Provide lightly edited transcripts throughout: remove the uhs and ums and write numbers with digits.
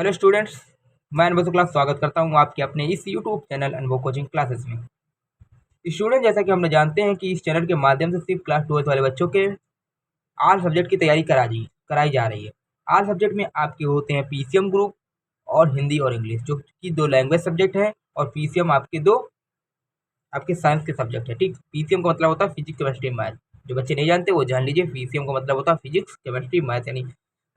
Hello students, मैं अनुभव class स्वागत करता हूं आपके अपने इस यूट्यूब चैनल अनुभव कोचिंग क्लासेस में। स्टूडेंट, जैसा कि हम जानते हैं कि इस चैनल के माध्यम से सिर्फ क्लास 12th वाले बच्चों के ऑल सब्जेक्ट की तैयारी कराई जा रही है। ऑल सब्जेक्ट में आपके होते हैं पीसीएम ग्रुप और हिंदी और इंग्लिश, जो कि दो लैंग्वेज सब्जेक्ट हैं, और पीसीएम आपके दो आपके साइंस के सब्जेक्ट है। ठीक, पीसीएम का मतलब होता है फिजिक्स, केमिस्ट्री, मैथ। जो बच्चे नहीं जानते वो जान लीजिए, पीसीएम का मतलब होता है फिजिक्स, केमिस्ट्री, मैथ, यानी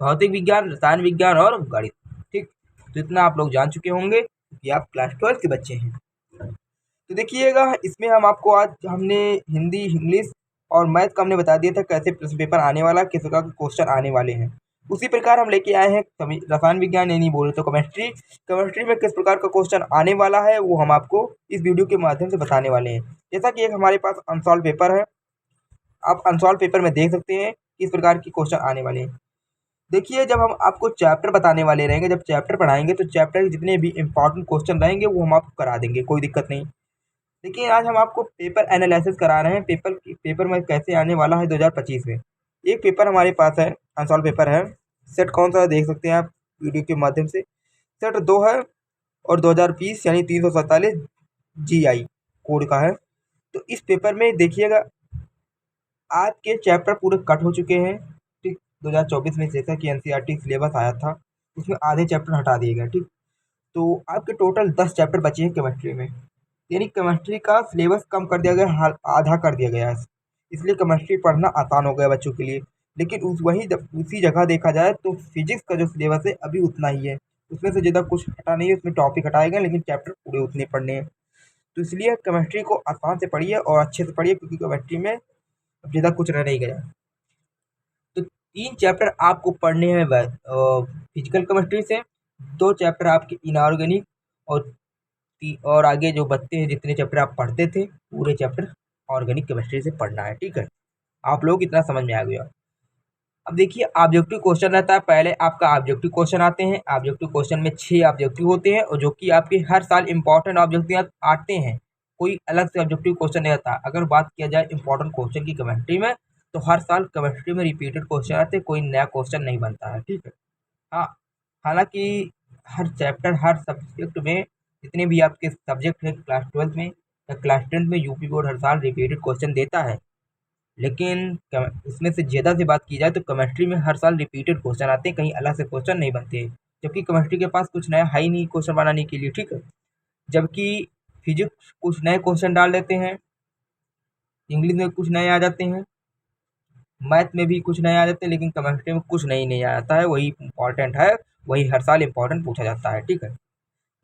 भौतिक विज्ञान, रसायन विज्ञान और गणित। ठीक, तो इतना आप लोग जान चुके होंगे कि आप क्लास 12 के बच्चे हैं। तो देखिएगा, इसमें हम आपको आज हमने हिंदी, इंग्लिश और मैथ का हमने बता दिया था कैसे प्रश्न पेपर आने वाला, किस प्रकार के क्वेश्चन आने वाले हैं। उसी प्रकार हम लेके आए हैं रसायन विज्ञान, नहीं बोले तो केमिस्ट्री। केमिस्ट्री में किस प्रकार का क्वेश्चन आने वाला है वो हम आपको इस वीडियो के माध्यम से बताने वाले हैं। जैसा कि एक हमारे पास अनसॉल्व पेपर है, आप अनसॉल्व पेपर में देख सकते हैं किस प्रकार के क्वेश्चन आने वाले हैं। देखिए, जब हम आपको चैप्टर बताने वाले रहेंगे, जब चैप्टर पढ़ाएंगे तो चैप्टर के जितने भी इंपॉर्टेंट क्वेश्चन रहेंगे वो हम आपको करा देंगे, कोई दिक्कत नहीं। देखिए, आज हम आपको पेपर एनालिसिस करा रहे हैं। पेपर में कैसे आने वाला है 2025 में। एक पेपर हमारे पास है, अनसॉल्व पेपर है। सेट कौन सा देख सकते हैं आप वीडियो के माध्यम से। सेट 2 है और 2020 यानी 347 जीआई कोड का है। तो इस पेपर में देखिएगा, आज के चैप्टर पूरे कट हो चुके हैं। ठीक, 2024 में जैसा कि एनसीईआरटी सिलेबस आया था उसमें आधे चैप्टर हटा दिए गए। ठीक, तो आपके टोटल 10 चैप्टर बचे हैं केमिस्ट्री में, यानी केमिस्ट्री का सिलेबस कम कर दिया गया, आधा कर दिया गया है। इसलिए केमिस्ट्री पढ़ना आसान हो गया बच्चों के लिए। लेकिन उसी जगह देखा जाए तो फिजिक्स का जो सिलेबस है अभी उतना ही है, उसमें से ज़्यादा कुछ हटा नहीं है। उसमें टॉपिक हटाए गए लेकिन चैप्टर पूरे उतने पढ़ने हैं। तो इसलिए केमिस्ट्री को आसान से पढ़िए और अच्छे से पढ़िए, क्योंकि केमिस्ट्री में अब ज़्यादा कुछ रह नहीं गया। तो 3 चैप्टर आपको पढ़ने हैं फिजिकल केमिस्ट्री से, 2 चैप्टर आपके इनऑर्गेनिक, और आगे जो बचते हैं जितने चैप्टर आप पढ़ते थे पूरे चैप्टर ऑर्गेनिक केमिस्ट्री से पढ़ना है। ठीक है, आप लोग इतना समझ में आ गया। अब देखिए, ऑब्जेक्टिव क्वेश्चन रहता है। पहले आपका ऑब्जेक्टिव क्वेश्चन आते हैं। ऑब्जेक्टिव क्वेश्चन में 6 ऑब्जेक्टिव होते हैं, और जो कि आपके हर साल इंपॉर्टेंट ऑब्जेक्टिव आते हैं। कोई अलग से ऑब्जेक्टिव क्वेश्चन नहीं आता। अगर बात किया जाए इंपॉर्टेंट क्वेश्चन की केमिस्ट्री में, तो हर साल केमिस्ट्री में रिपीटेड क्वेश्चन आते हैं, कोई नया क्वेश्चन नहीं बनता है। ठीक है, हाँ, हालांकि हर चैप्टर, हर सब्जेक्ट में जितने भी आपके सब्जेक्ट हैं क्लास 12 में या क्लास 10 में, यूपी बोर्ड हर साल रिपीटेड क्वेश्चन देता है। लेकिन इसमें से ज़्यादा से बात की जाए तो केमिस्ट्री में हर साल रिपीटेड क्वेश्चन आते हैं, कहीं अलग से क्वेश्चन नहीं बनते हैं। जबकि केमिस्ट्री के पास कुछ नया है ही नहीं क्वेश्चन बनाने के लिए। ठीक है, जबकि फिजिक्स कुछ नए क्वेश्चन डाल देते हैं, इंग्लिश में कुछ नए आ जाते हैं, मैथ में भी कुछ नए आ जाते हैं, लेकिन केमिस्ट्री में कुछ नहीं आता है। वही इंपॉर्टेंट है, वही हर साल इंपॉर्टेंट पूछा जाता है। ठीक है,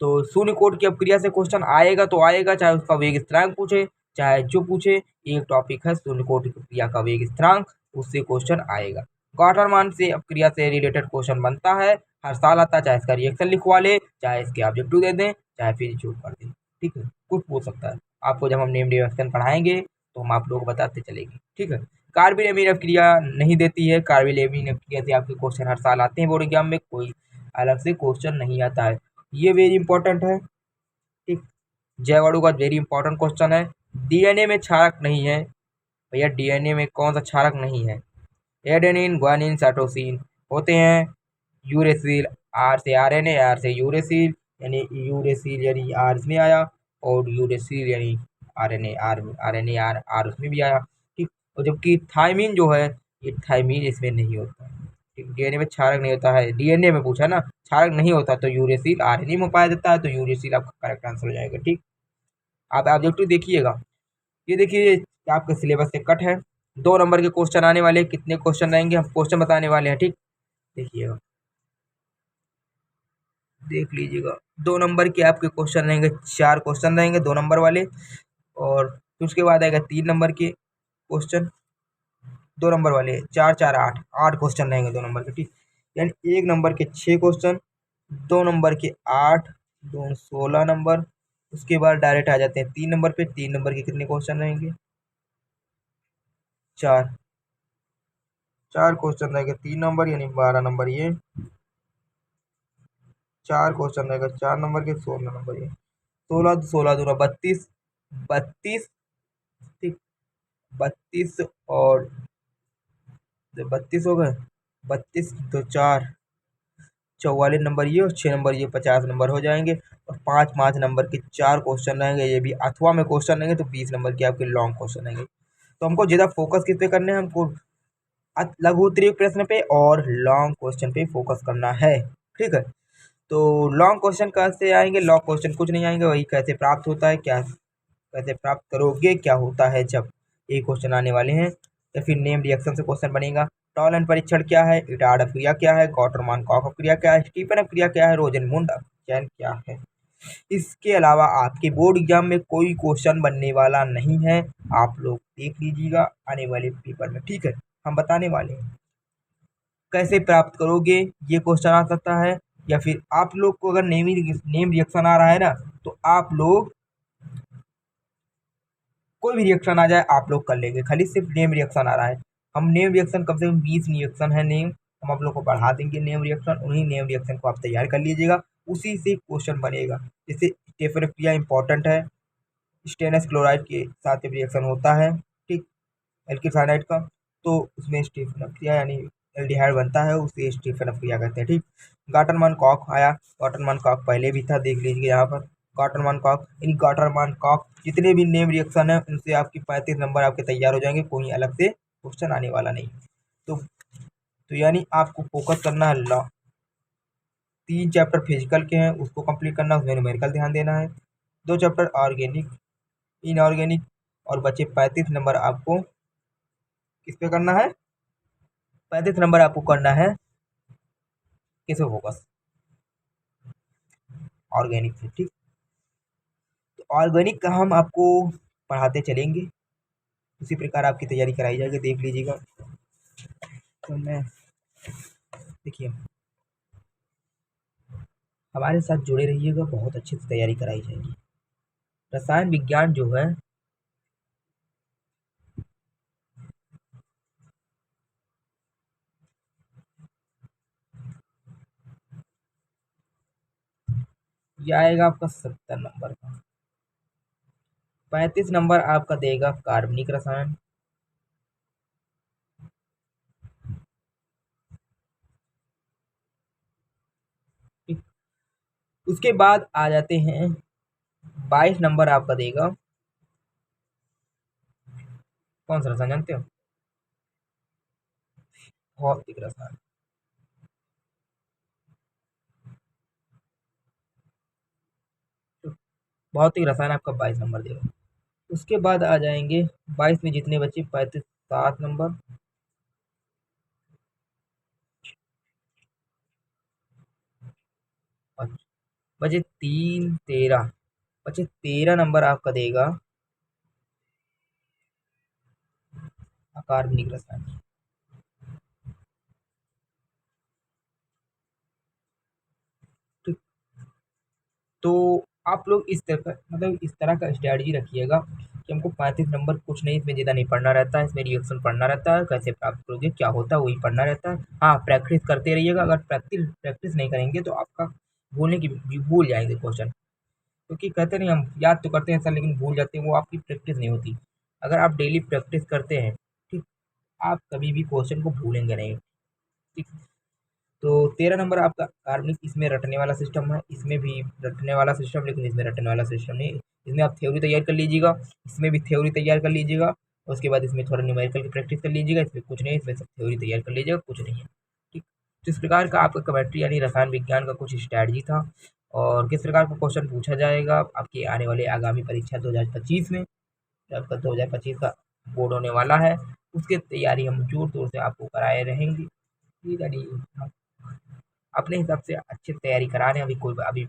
तो शून्य कोट की अपक्रिया से क्वेश्चन आएगा तो आएगा, चाहे उसका वेग स्थिरांक पूछे, चाहे जो पूछे। एक टॉपिक है शून्य कोट की अपक्रिया का वेग स्थिरांक, उससे क्वेश्चन आएगा। गॉटर मान से अपक्रिया से रिलेटेड क्वेश्चन बनता है, हर साल आता है। चाहे इसका रिएक्शन लिखवा ले, चाहे इसके ऑब्जेक्टिव दे दें, चाहे फिर चूज कर दें। ठीक है, कुछ पूछ सकता है आपको। जब हम नेम रिएक्शन पढ़ाएंगे तो हम आप लोग बताते चलेंगे। ठीक है, कार्बिल एमीन अपक्रिया नहीं देती है। कार्बिल एमीन अपक्रिया से आपके क्वेश्चन हर साल आते हैं बोर्ड एग्जाम में, कोई अलग से क्वेश्चन नहीं आता है। ये वेरी इंपॉर्टेंट है। ठीक, जयवाड़ू का वेरी इंपॉर्टेंट क्वेश्चन है। डीएनए में क्षारक नहीं है भैया, डीएनए में कौन सा क्षारक नहीं है? एडेनिन, ग्वानिन, साइटोसिन होते हैं। यूरेसिल, आर से आरएनए, आर से यूरेसिल, यानी यूरेसिल यानी आर इसमें आया, और यूरेसिल यानी आरएनए, आरएनए आर आर उसमें भी आया। ठीक, और जबकि थायमिन जो है, ये थायमिन इसमें नहीं होता। ठीक, डीएनए में क्षारक नहीं होता है। डीएनए में पूछा ना, क्षारक नहीं होता तो यूरेसिल आरएनए में पाया जाता है, तो यूरेसिल आपका करेक्ट आंसर हो जाएगा। ठीक, आप ऑब्जेक्टिव देखिएगा। ये देखिए, आपके सिलेबस से कट है। 2 नंबर के क्वेश्चन आने वाले हैं। कितने क्वेश्चन रहेंगे हम क्वेश्चन बताने वाले हैं। ठीक, देखिएगा, देख लीजिएगा। 2 नंबर के आपके क्वेश्चन रहेंगे, 4 क्वेश्चन रहेंगे 2 नंबर वाले, और फिर उसके बाद आएगा 3 नंबर के क्वेश्चन 2 नंबर वाले। 4 4 8 8 क्वेश्चन रहेंगे 2 नंबर के। ठीक, यानी 1 नंबर के 6 क्वेश्चन, 2 नंबर के 8, 2 16 नंबर। उसके बाद डायरेक्ट आ जाते हैं 3 नंबर पे। 3 नंबर के कितने क्वेश्चन रहेंगे? 4 4 क्वेश्चन रहेंगे 3 नंबर, यानी 12 नंबर ये। 4 क्वेश्चन रहेगा 4 नंबर के, 16 नंबर ये। 16 16 दूना 32, 32। ठीक, 32 और 32 हो गए। 32 तो 4, 44 नंबर ये और 6 नंबर ये 50 नंबर हो जाएंगे। और 5 नंबर के 4 क्वेश्चन रहेंगे, ये भी अथवा में क्वेश्चन रहेंगे, तो 20 नंबर के आपके लॉन्ग क्वेश्चन रहेंगे। तो हमको ज़्यादा फोकस किस पे करने हैं, हमको लघु उत्तरीय प्रश्न पे और लॉन्ग क्वेश्चन पे फोकस करना है। ठीक है, तो लॉन्ग क्वेश्चन कैसे आएंगे, लॉन्ग क्वेश्चन कुछ नहीं आएंगे, वही कैसे प्राप्त होता है, क्या कैसे प्राप्त करोगे, क्या होता है जब ये क्वेश्चन आने वाले हैं। या फिर नेम रिएक्शन से क्वेश्चन बनेगा। टॉलन परीक्षण क्या है, इटार्ड क्रिया क्या है, गॉटरमान कॉक क्रिया क्या है, स्टीफन क्रिया क्या है, रोजनमुंड चैन क्या है। इसके अलावा आपके बोर्ड एग्जाम में कोई क्वेश्चन बनने वाला नहीं है, आप लोग देख लीजिएगा आने वाले पेपर में। ठीक है, हम बताने वाले हैं कैसे प्राप्त करोगे, ये क्वेश्चन आ सकता है। या फिर आप लोग को अगर नेम रिएक्शन आ रहा है ना, तो आप लोग कोई भी रिएक्शन आ जाए आप लोग कर लेंगे, खाली सिर्फ नेम रिएक्शन आ रहा है। हम नेम रिएक्शन कम से कम 20 रिएक्शन है नेम, हम आप लोग को बढ़ा देंगे नेम रिएक्शन, उन्हीं नेम रिएक्शन को आप तैयार कर लीजिएगा, उसी से क्वेश्चन बनेगा। जैसे स्टेफन क्रिया इंपॉर्टेंट है, स्टेनस क्लोराइड के साथ रिएक्शन होता है, ठीक, एल्किल साइनाइड का, तो उसमें स्टीफन क्रिया यानी एल्डिहाइड बनता है, उसे स्टीफन क्रिया कहते हैं। ठीक, गाटरमान कॉक आया, गाटरमान कॉक पहले भी था, देख लीजिए यहाँ पर गाटरमान कॉक। इन गाटरमान कॉक जितने भी नेम रिएक्शन है उनसे आपकी 35 नंबर आपके तैयार हो जाएंगे, कोई अलग से क्वेश्चन आने वाला नहीं। तो यानी आपको फोकस करना है 3 चैप्टर फिजिकल के हैं उसको कंप्लीट करना, उसमें न्यूमेरिकल ध्यान देना है। 2 चैप्टर ऑर्गेनिक, इनऑर्गेनिक, और बचे 35 नंबर आपको किस पे करना है, 35 नंबर आपको करना है किस पे फोकस, ऑर्गेनिक से। ठीक, तो ऑर्गेनिक का हम आपको पढ़ाते चलेंगे, उसी प्रकार आपकी तैयारी कराई जाएगी, देख लीजिएगा। तो मैं देखिए हमारे साथ जुड़े रहिएगा, बहुत अच्छे से तैयारी कराई जाएगी। रसायन विज्ञान जो है ये आएगा आपका 70 नंबर का। 35 नंबर आपका देगा कार्बनिक रसायन। ठीक, उसके बाद आ जाते हैं 22 नंबर आपका देगा कौन सा रसायन जानते हो, भौतिक रसायन। तो भौतिक रसायन आपका 22 नंबर देगा। उसके बाद आ जाएंगे 22 में जितने बचे 35 7 नंबर, बचे 3 13, बचे 13 नंबर आपका देगा अकार्बनिक रसायन। ठीक, तो आप लोग इस तरह का मतलब इस तरह का स्ट्रेटजी रखिएगा कि हमको 35 नंबर कुछ नहीं, इसमें ज़्यादा नहीं पढ़ना रहता है, इसमें रिएक्शन पढ़ना रहता है, कैसे प्राप्त करोगे क्या होता है वही पढ़ना रहता है। हाँ, प्रैक्टिस करते रहिएगा, अगर प्रैक्टिस प्रैक्टिस नहीं करेंगे तो आपका भूलने की भूल जाएंगे क्वेश्चन, क्योंकि कहते नहीं हम याद तो करते हैं सर लेकिन भूल जाते हैं, वो आपकी प्रैक्टिस नहीं होती। अगर आप डेली प्रैक्टिस करते हैं, ठीक, आप कभी भी क्वेश्चन को भूलेंगे नहीं। ठीक, तो 13 नंबर आपका कार्बनिक, इसमें रटने वाला सिस्टम है, इसमें भी रटने वाला सिस्टम, लेकिन इसमें रटने वाला सिस्टम नहीं। इसमें आप थ्योरी तैयार कर लीजिएगा, इसमें भी थ्योरी तैयार कर लीजिएगा, उसके बाद इसमें थोड़ा न्यूमेरिकल की प्रैक्टिस कर लीजिएगा, इसमें कुछ नहीं, इसमें सब थ्योरी तैयार कर लीजिएगा, कुछ नहीं है। ठीक, तो इस प्रकार का आपका केमिस्ट्री यानी रसायन विज्ञान का कुछ स्ट्रैटेजी था। और किस प्रकार का क्वेश्चन पूछा जाएगा आपकी आने वाले आगामी परीक्षा 2025 में, आपका 2025 का बोर्ड होने वाला है, उसकी तैयारी हम जोर शोर से आपको कराए रहेंगे। ठीक है, हम अपने हिसाब से अच्छी तैयारी करा रहे हैं। अभी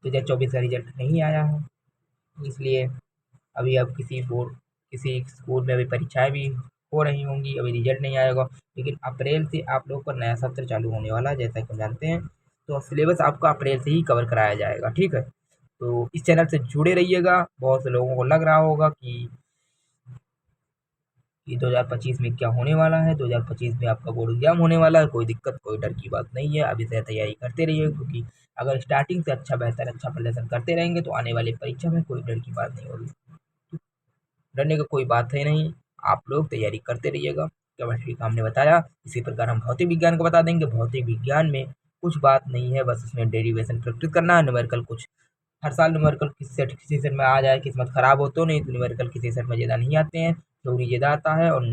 2024 का रिजल्ट नहीं आया है, इसलिए अभी अब किसी स्कूल में अभी परीक्षाएं भी हो रही होंगी, अभी रिजल्ट नहीं आएगा। लेकिन अप्रैल से आप लोगों का नया सत्र चालू होने वाला है, जैसा कि हम जानते हैं, तो सिलेबस आपका अप्रैल से ही कवर कराया जाएगा। ठीक है, तो इस चैनल से जुड़े रहिएगा। बहुत से लोगों को लग रहा होगा कि 2025 में क्या होने वाला है, 2025 में आपका बोर्ड एग्जाम होने वाला है, कोई दिक्कत कोई डर की बात नहीं है, अभी से तैयारी करते रहिए, क्योंकि अगर स्टार्टिंग से अच्छा प्रदर्शन करते रहेंगे तो आने वाली परीक्षा में कोई डर की बात नहीं होगी। डरने का कोई बात है नहीं, आप लोग तैयारी करते रहिएगा। केमिस्ट्री का हमने बताया, इसी प्रकार हम भौतिक विज्ञान को बता देंगे। भौतिक विज्ञान में कुछ बात नहीं है, बस उसमें डेरिवेशन प्रैक्टिस करना है। न्यूमेरिकल कुछ हर साल न्यूमेरिकल किसी सेट में आ जाए, किस्मत ख़राब हो तो, नहीं तो न्यूमेरिकल किसी सेट में ज़्यादा नहीं आते हैं, थ्योरी ज़्यादा आता है और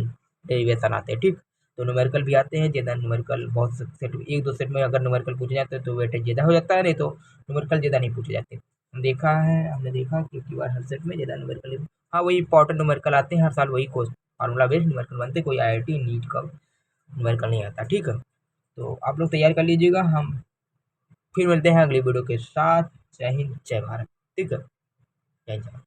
डेरिवेशन आते हैं, ठीक। तो न्यूमेरिकल भी आते हैं ज़्यादा, न्यूमेरिकल बहुत से सेट, एक दो सेट में अगर न्यूमेरिकल पूछे जाते हैं तो वेटेज ज़्यादा हो जाता है, नहीं तो न्यूमेरिकल ज़्यादा नहीं पूछे जाते। हमने देखा कि एक बार हर सेट में ज़्यादा न्यूमेरिकल, हाँ वही इंपॉर्टेंट न्यूमेरिकल आते हैं हर साल, वही कोर्स फार्मूला बेस्ड न्यूमेरिकल बनते, कोई IIT नीट का न्यूमेरिकल नहीं आता, ठीक है। तो आप लोग तैयार कर लीजिएगा, हम फिर मिलते हैं अगली वीडियो के साथ। जय हिंद, जय भारत, ठीक है, जय जवान।